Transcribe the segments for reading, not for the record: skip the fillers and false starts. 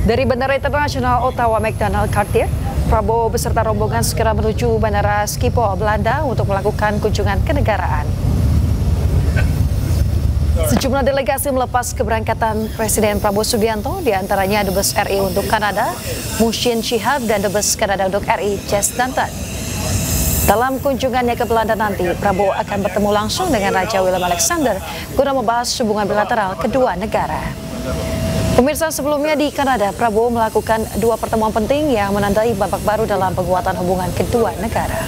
Dari Bandara Internasional Ottawa McDonald Cartier, Prabowo beserta rombongan segera menuju Bandara Schiphol, Belanda untuk melakukan kunjungan kenegaraan. Sejumlah delegasi melepas keberangkatan Presiden Prabowo Subianto, diantaranya Dubes RI untuk Kanada, Mushin Shihab, dan Dubes Kanada untuk RI, Jess Danton. Dalam kunjungannya ke Belanda nanti, Prabowo akan bertemu langsung dengan Raja Willem Alexander guna membahas hubungan bilateral kedua negara. Pemirsa, sebelumnya di Kanada, Prabowo melakukan dua pertemuan penting yang menandai babak baru dalam penguatan hubungan kedua negara.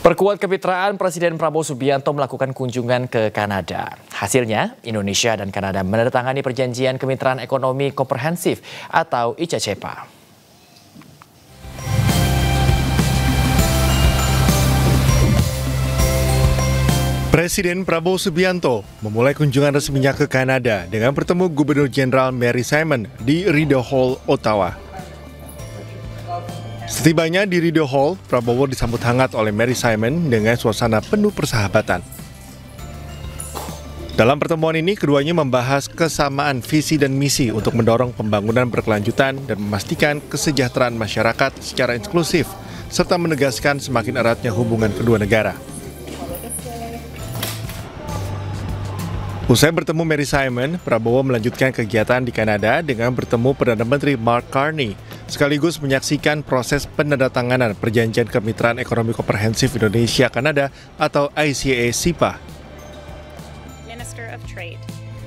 Perkuat kemitraan, Presiden Prabowo Subianto melakukan kunjungan ke Kanada. Hasilnya, Indonesia dan Kanada menandatangani perjanjian kemitraan ekonomi komprehensif atau ICCPA. Presiden Prabowo Subianto memulai kunjungan resminya ke Kanada dengan bertemu Gubernur Jenderal Mary Simon di Rideau Hall, Ottawa. Setibanya di Rideau Hall, Prabowo disambut hangat oleh Mary Simon dengan suasana penuh persahabatan. Dalam pertemuan ini, keduanya membahas kesamaan visi dan misi untuk mendorong pembangunan berkelanjutan dan memastikan kesejahteraan masyarakat secara inklusif, serta menegaskan semakin eratnya hubungan kedua negara. Usai bertemu Mary Simon, Prabowo melanjutkan kegiatan di Kanada dengan bertemu Perdana Menteri Mark Carney, sekaligus menyaksikan proses penandatanganan Perjanjian Kemitraan Ekonomi Komprehensif Indonesia-Kanada atau ICA-SIPA.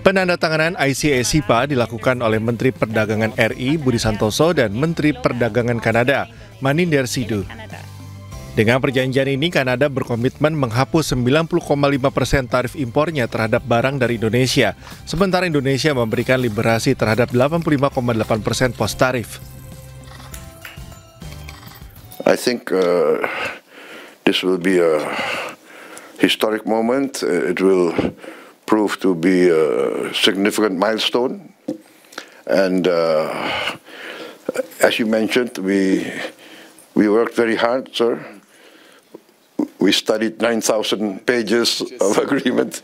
Penandatanganan ICA-SIPA dilakukan oleh Menteri Perdagangan RI Budi Santoso dan Menteri Perdagangan Kanada Maninder Sidhu. Dengan perjanjian ini, Kanada berkomitmen menghapus 90,5% tarif impornya terhadap barang dari Indonesia, sementara Indonesia memberikan liberasi terhadap 85,8% pos tarif. I think this will be a historic moment. It will prove to be a significant milestone. And as you mentioned, we worked very hard, sir. We studied 9,000 pages of agreement.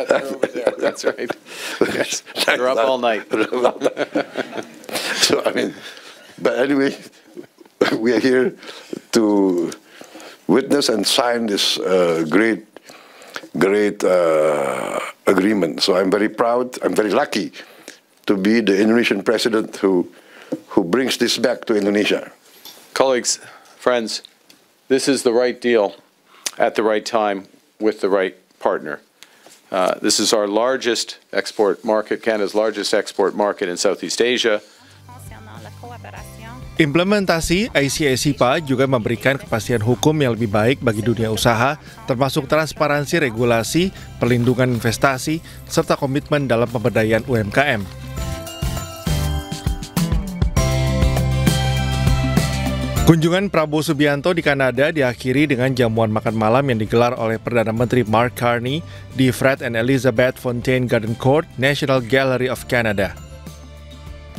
They're over there. That's right. Yes. They're up all night. So, I mean, but anyway, we are here to witness and sign this great agreement. So I'm very proud, I'm very lucky to be the Indonesian president who brings this back to Indonesia. Colleagues, friends, this is the right deal at the right time with the right partner. This is our largest export market, Canada's largest export market in Southeast Asia. Implementasi ICA-SIPA juga memberikan kepastian hukum yang lebih baik bagi dunia usaha, termasuk transparansi regulasi, perlindungan investasi, serta komitmen dalam pemberdayaan UMKM. Kunjungan Prabowo Subianto di Kanada diakhiri dengan jamuan makan malam yang digelar oleh Perdana Menteri Mark Carney di Fred and Elizabeth Fontaine Garden Court, National Gallery of Canada.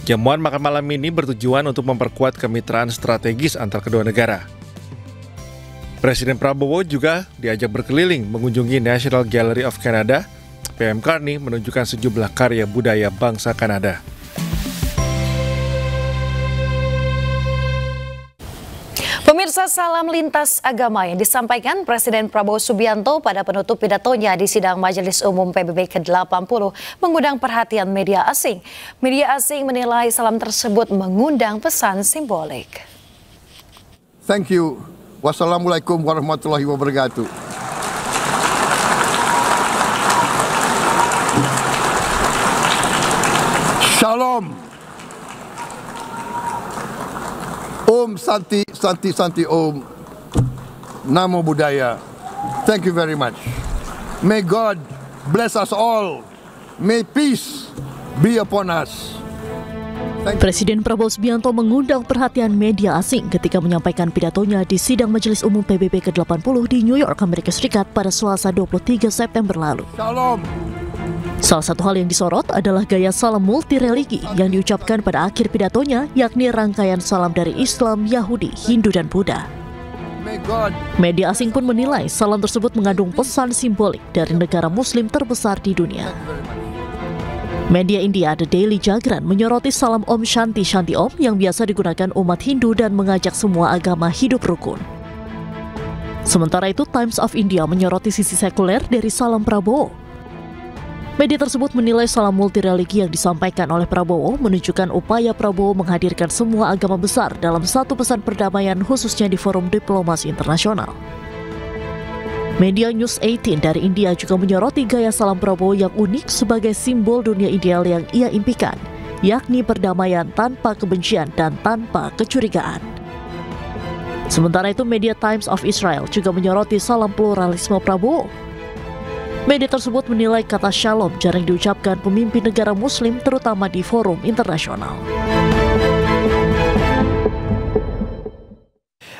Jamuan makan malam ini bertujuan untuk memperkuat kemitraan strategis antar kedua negara. Presiden Prabowo juga diajak berkeliling mengunjungi National Gallery of Canada. PM Carney menunjukkan sejumlah karya budaya bangsa Kanada. Pemirsa, salam lintas agama yang disampaikan Presiden Prabowo Subianto pada penutup pidatonya di sidang Majelis Umum PBB ke-80 mengundang perhatian media asing. Media asing menilai salam tersebut mengundang pesan simbolik. Thank you. Wassalamualaikum warahmatullahi wabarakatuh. Shalom. Om Santi, Santi, Santi Om. Namo Buddhaya. Thank you very much. May God bless us all. May peace be upon us. Presiden Prabowo Subianto mengundang perhatian media asing ketika menyampaikan pidatonya di sidang Majelis Umum PBB ke-80 di New York, Amerika Serikat pada Selasa 23 September lalu. Shalom. Salah satu hal yang disorot adalah gaya salam multireligi yang diucapkan pada akhir pidatonya, yakni rangkaian salam dari Islam, Yahudi, Hindu, dan Buddha. Media asing pun menilai salam tersebut mengandung pesan simbolik dari negara muslim terbesar di dunia. Media India The Daily Jagran menyoroti salam Om Shanti Shanti Om yang biasa digunakan umat Hindu dan mengajak semua agama hidup rukun. Sementara itu, Times of India menyoroti sisi sekuler dari salam Prabowo. Media tersebut menilai salam multireligi yang disampaikan oleh Prabowo menunjukkan upaya Prabowo menghadirkan semua agama besar dalam satu pesan perdamaian khususnya di forum diplomasi internasional. Media News 18 dari India juga menyoroti gaya salam Prabowo yang unik sebagai simbol dunia ideal yang ia impikan, yakni perdamaian tanpa kebencian dan tanpa kecurigaan. Sementara itu, media Times of Israel juga menyoroti salam pluralisme Prabowo. Media tersebut menilai kata shalom jarang diucapkan pemimpin negara muslim terutama di forum internasional.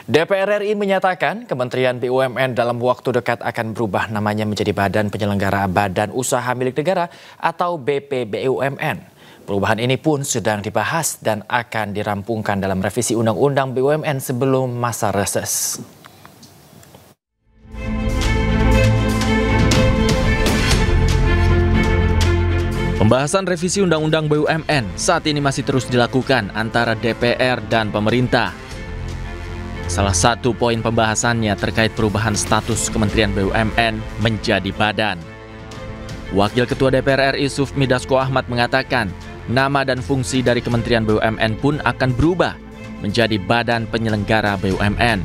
DPR RI menyatakan Kementerian BUMN dalam waktu dekat akan berubah namanya menjadi Badan Penyelenggara Badan Usaha Milik Negara atau BPBUMN. Perubahan ini pun sedang dibahas dan akan dirampungkan dalam revisi Undang-Undang BUMN sebelum masa reses. Pembahasan revisi Undang-Undang BUMN saat ini masih terus dilakukan antara DPR dan pemerintah. Salah satu poin pembahasannya terkait perubahan status Kementerian BUMN menjadi badan. Wakil Ketua DPR RI Sufmi Dasko Ahmad mengatakan, nama dan fungsi dari Kementerian BUMN pun akan berubah menjadi Badan Penyelenggara BUMN.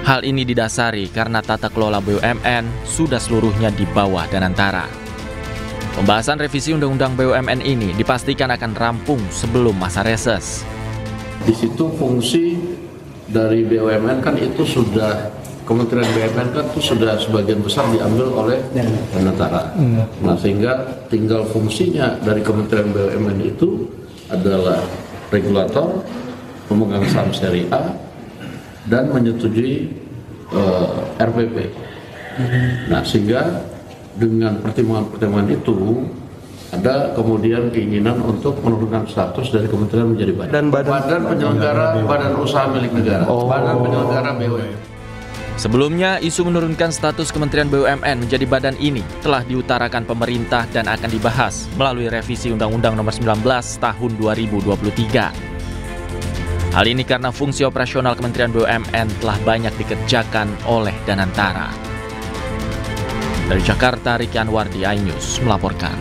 Hal ini didasari karena tata kelola BUMN sudah seluruhnya di bawah Danantara. Pembahasan revisi Undang-Undang BUMN ini dipastikan akan rampung sebelum masa reses. Di situ fungsi dari BUMN kan itu sudah, Kementerian BUMN kan itu sudah sebagian besar diambil oleh Danantara. Nah, sehingga tinggal fungsinya dari Kementerian BUMN itu adalah regulator, pemegang saham syariah, dan menyetujui RPP. Nah, sehingga dengan pertimbangan-pertimbangan itu ada kemudian keinginan untuk menurunkan status dari kementerian menjadi badan penyelenggara badan usaha milik negara, badan penyelenggara BUMN. Sebelumnya, isu menurunkan status Kementerian BUMN menjadi badan ini telah diutarakan pemerintah dan akan dibahas melalui revisi Undang-Undang Nomor 19 Tahun 2023. Hal ini karena fungsi operasional Kementerian BUMN telah banyak dikerjakan oleh Danantara. Dari Jakarta, Riki Anwar di iNews melaporkan.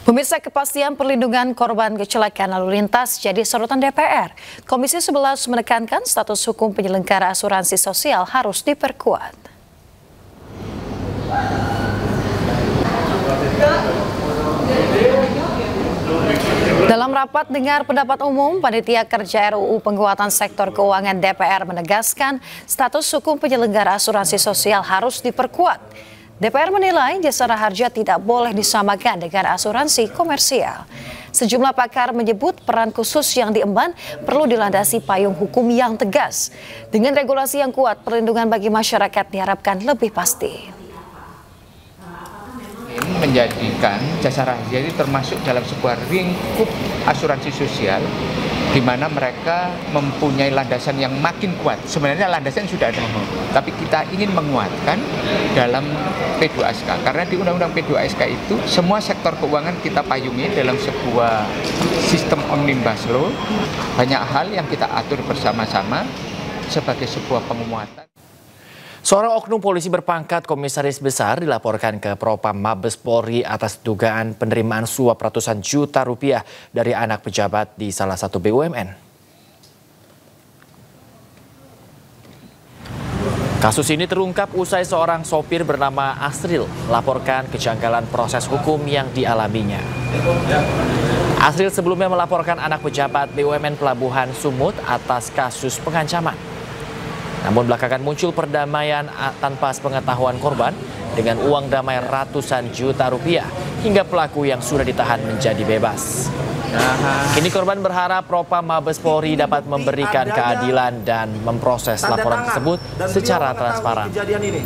Pemirsa, kepastian perlindungan korban kecelakaan lalu lintas jadi sorotan DPR. Komisi 11 menekankan status hukum penyelenggara asuransi sosial harus diperkuat. Dalam rapat dengar pendapat umum, Panitia Kerja RUU Penguatan Sektor Keuangan DPR menegaskan status hukum penyelenggara asuransi sosial harus diperkuat. DPR menilai jasara harja tidak boleh disamakan dengan asuransi komersial. Sejumlah pakar menyebut peran khusus yang diemban perlu dilandasi payung hukum yang tegas. Dengan regulasi yang kuat, perlindungan bagi masyarakat diharapkan lebih pasti. Menjadikan jasara harja ini termasuk dalam sebuah lingkup asuransi sosial di mana mereka mempunyai landasan yang makin kuat. Sebenarnya landasan sudah ada, tapi kita ingin menguatkan dalam P2SK karena di Undang-Undang P2SK itu semua sektor keuangan kita payungi dalam sebuah sistem omnibus law. Banyak hal yang kita atur bersama-sama sebagai sebuah penguatan. Seorang oknum polisi berpangkat komisaris besar dilaporkan ke Propam Mabes Polri atas dugaan penerimaan suap ratusan juta rupiah dari anak pejabat di salah satu BUMN. Kasus ini terungkap usai seorang sopir bernama Asril melaporkan kejanggalan proses hukum yang dialaminya. Asril sebelumnya melaporkan anak pejabat BUMN Pelabuhan Sumut atas kasus pengancaman. Namun belakangan muncul perdamaian tanpa sepengetahuan korban dengan uang damai ratusan juta rupiah hingga pelaku yang sudah ditahan menjadi bebas. Kini korban berharap Propam Mabes Polri dapat memberikan keadilan dan memproses laporan tersebut secara transparan. Kejadian ini.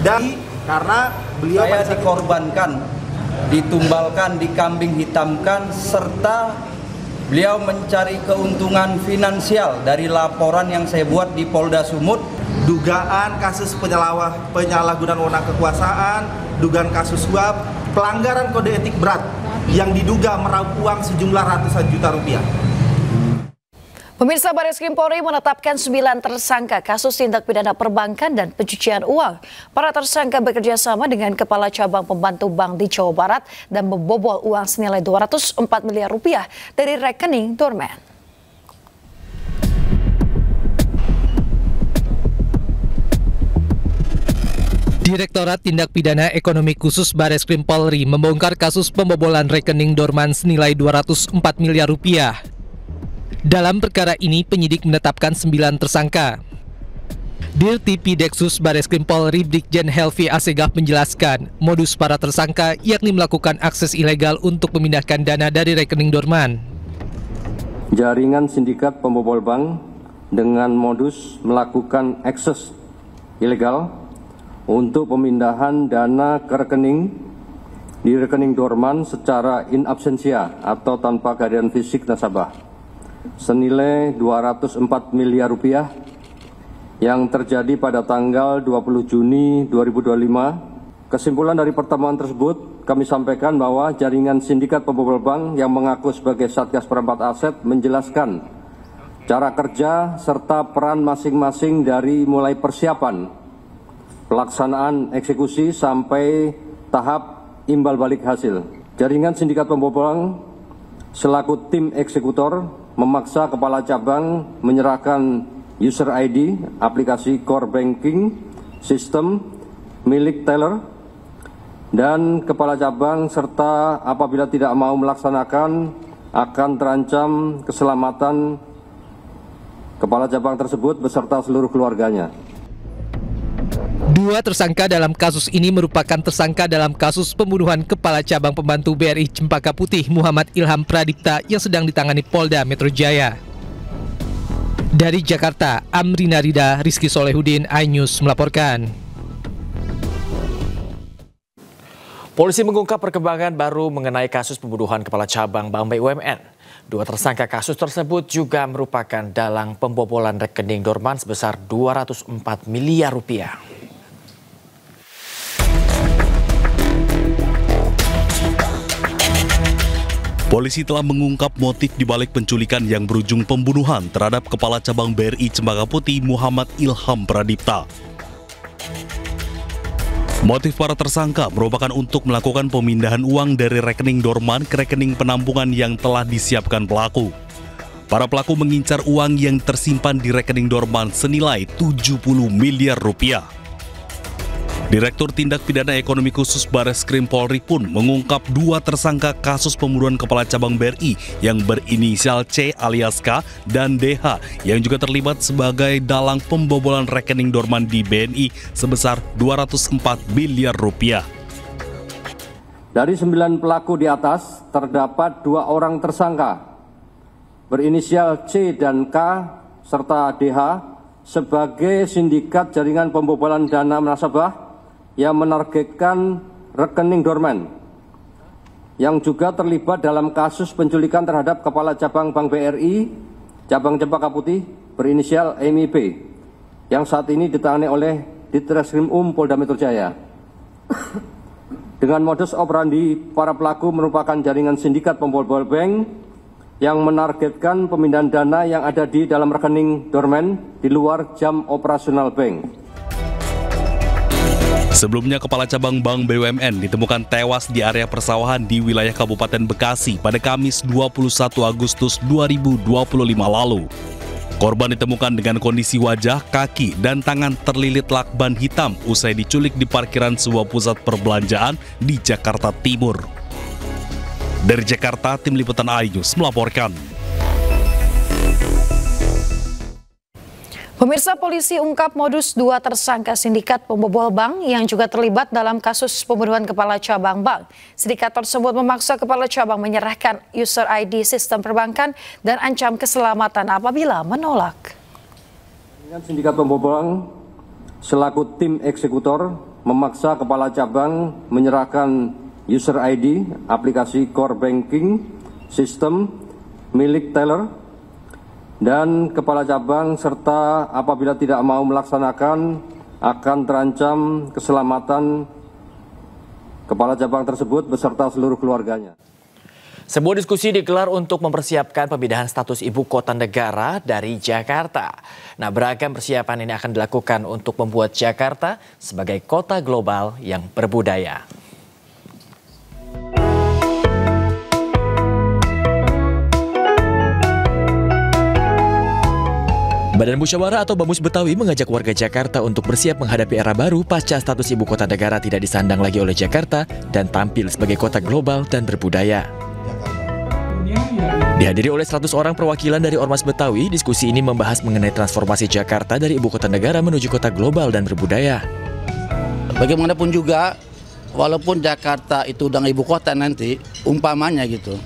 Dan karena beliau dikorbankan, ditumbalkan, dikambing hitamkan serta beliau mencari keuntungan finansial dari laporan yang saya buat di Polda Sumut. Dugaan kasus penyalahgunaan wewenang kekuasaan, dugaan kasus suap, pelanggaran kode etik berat yang diduga meraup uang sejumlah ratusan juta rupiah. Pemirsa, Barreskrim Polri menetapkan 9 tersangka kasus tindak pidana perbankan dan pencucian uang. Para tersangka bekerja sama dengan Kepala Cabang Pembantu Bank di Jawa Barat dan membobol uang senilai 204 miliar rupiah dari rekening dorman. Direktorat Tindak Pidana Ekonomi Khusus Barreskrim Polri membongkar kasus pembobolan rekening dorman senilai 204 miliar rupiah. Dalam perkara ini, penyidik menetapkan 9 tersangka. Dirti Pideksus Barreskrim Polri Brigjen Helvi Asegaf menjelaskan, modus para tersangka yakni melakukan akses ilegal untuk memindahkan dana dari rekening dorman. Jaringan sindikat pembobol bank dengan modus melakukan akses ilegal untuk pemindahan dana ke rekening di rekening dorman secara in absentia atau tanpa kehadiran fisik nasabah senilai 204 miliar rupiah yang terjadi pada tanggal 20 Juni 2025. Kesimpulan dari pertemuan tersebut, kami sampaikan bahwa jaringan sindikat pembobol bank yang mengaku sebagai Satgas Perempat Aset menjelaskan cara kerja serta peran masing-masing dari mulai persiapan, pelaksanaan eksekusi sampai tahap imbal balik hasil. Jaringan sindikat pembobol bank selaku tim eksekutor memaksa Kepala Cabang menyerahkan user ID aplikasi core banking sistem milik teller, dan Kepala Cabang serta apabila tidak mau melaksanakan akan terancam keselamatan Kepala Cabang tersebut beserta seluruh keluarganya. 2 tersangka dalam kasus ini merupakan tersangka dalam kasus pembunuhan Kepala Cabang Pembantu BRI Cempaka Putih Muhammad Ilham Pradipta yang sedang ditangani Polda Metro Jaya. Dari Jakarta, Amrina Rida, Rizky Solehudin, iNews melaporkan. Polisi mengungkap perkembangan baru mengenai kasus pembunuhan Kepala Cabang Bank BUMN. 2 tersangka kasus tersebut juga merupakan dalang pembobolan rekening dorman sebesar 204 miliar rupiah. Polisi telah mengungkap motif dibalik penculikan yang berujung pembunuhan terhadap Kepala Cabang BRI Cempaka Putih Muhammad Ilham Pradipta. Motif para tersangka merupakan untuk melakukan pemindahan uang dari rekening dorman ke rekening penampungan yang telah disiapkan pelaku. Para pelaku mengincar uang yang tersimpan di rekening dorman senilai 70 miliar rupiah. Direktur Tindak Pidana Ekonomi Khusus Barreskrim Polri pun mengungkap 2 tersangka kasus pembunuhan Kepala Cabang BRI yang berinisial C alias K dan DH yang juga terlibat sebagai dalang pembobolan rekening dorman di BNI sebesar 204 miliar rupiah. Dari 9 pelaku di atas, terdapat 2 orang tersangka berinisial C dan K serta DH sebagai sindikat jaringan pembobolan dana nasabah yang menargetkan rekening dorman, yang juga terlibat dalam kasus penculikan terhadap Kepala Cabang Bank BRI Cabang Cempaka Putih berinisial MIP yang saat ini ditangani oleh Ditreskrim Polda Metro Jaya. Dengan modus operandi, para pelaku merupakan jaringan sindikat pembobol bank yang menargetkan pemindahan dana yang ada di dalam rekening dorman di luar jam operasional bank. Sebelumnya, Kepala Cabang Bank BUMN ditemukan tewas di area persawahan di wilayah Kabupaten Bekasi pada Kamis 21 Agustus 2025 lalu. Korban ditemukan dengan kondisi wajah, kaki, dan tangan terlilit lakban hitam usai diculik di parkiran sebuah pusat perbelanjaan di Jakarta Timur. Dari Jakarta, tim liputan iNews melaporkan. Pemirsa, polisi ungkap modus 2 tersangka sindikat pembobol bank yang juga terlibat dalam kasus pembunuhan Kepala Cabang Bank. Sindikat tersebut memaksa Kepala Cabang menyerahkan user ID sistem perbankan dan ancam keselamatan apabila menolak. Sindikat pembobol bank selaku tim eksekutor memaksa Kepala Cabang menyerahkan user ID aplikasi core banking sistem milik teller dan kepala cabang, serta apabila tidak mau melaksanakan akan terancam keselamatan kepala cabang tersebut beserta seluruh keluarganya. Sebuah diskusi digelar untuk mempersiapkan pemindahan status ibu kota negara dari Jakarta. Nah, beragam persiapan ini akan dilakukan untuk membuat Jakarta sebagai kota global yang berbudaya. Badan Musyawarah atau Bamus Betawi mengajak warga Jakarta untuk bersiap menghadapi era baru pasca status ibu kota negara tidak disandang lagi oleh Jakarta dan tampil sebagai kota global dan berbudaya. Dihadiri oleh 100 orang perwakilan dari Ormas Betawi, diskusi ini membahas mengenai transformasi Jakarta dari ibu kota negara menuju kota global dan berbudaya. Bagaimanapun juga, walaupun Jakarta itu udah ibu kota nanti, umpamanya gitu,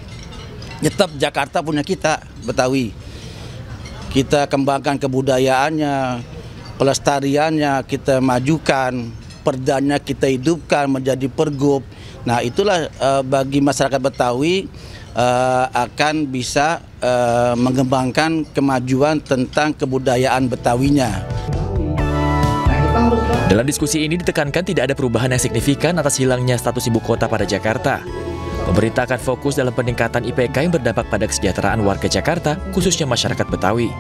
tetap Jakarta punya kita, Betawi. Kita kembangkan kebudayaannya, pelestariannya, kita majukan, perdanya kita hidupkan menjadi pergub. Nah, itulah bagi masyarakat Betawi akan bisa mengembangkan kemajuan tentang kebudayaan Betawinya. Dalam diskusi ini ditekankan tidak ada perubahan yang signifikan atas hilangnya status ibu kota pada Jakarta. Pemerintah akan fokus dalam peningkatan IPK yang berdampak pada kesejahteraan warga Jakarta, khususnya masyarakat Betawi.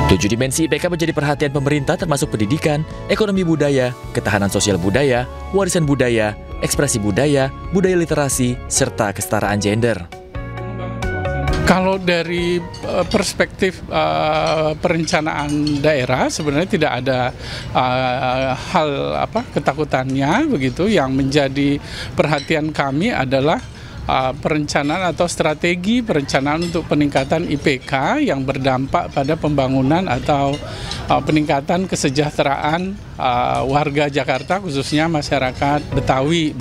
7 dimensi IPK menjadi perhatian pemerintah termasuk pendidikan, ekonomi budaya, ketahanan sosial budaya, warisan budaya, ekspresi budaya, budaya literasi, serta kesetaraan gender. Kalau dari perspektif perencanaan daerah sebenarnya tidak ada hal ketakutannya begitu. Yang menjadi perhatian kami adalah perencanaan atau strategi perencanaan untuk peningkatan IPK yang berdampak pada pembangunan atau peningkatan kesejahteraan warga Jakarta, khususnya masyarakat Betawi.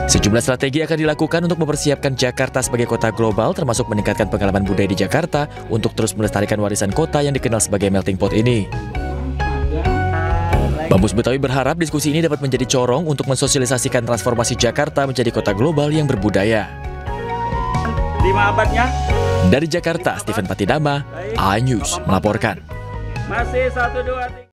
Sejumlah strategi akan dilakukan untuk mempersiapkan Jakarta sebagai kota global, termasuk meningkatkan pengalaman budaya di Jakarta untuk terus melestarikan warisan kota yang dikenal sebagai melting pot ini. Bamus Betawi berharap diskusi ini dapat menjadi corong untuk mensosialisasikan transformasi Jakarta menjadi kota global yang berbudaya. 5 abadnya. Dari Jakarta, Stephen Patidama, iNews melaporkan. Masih 1, 2, 3.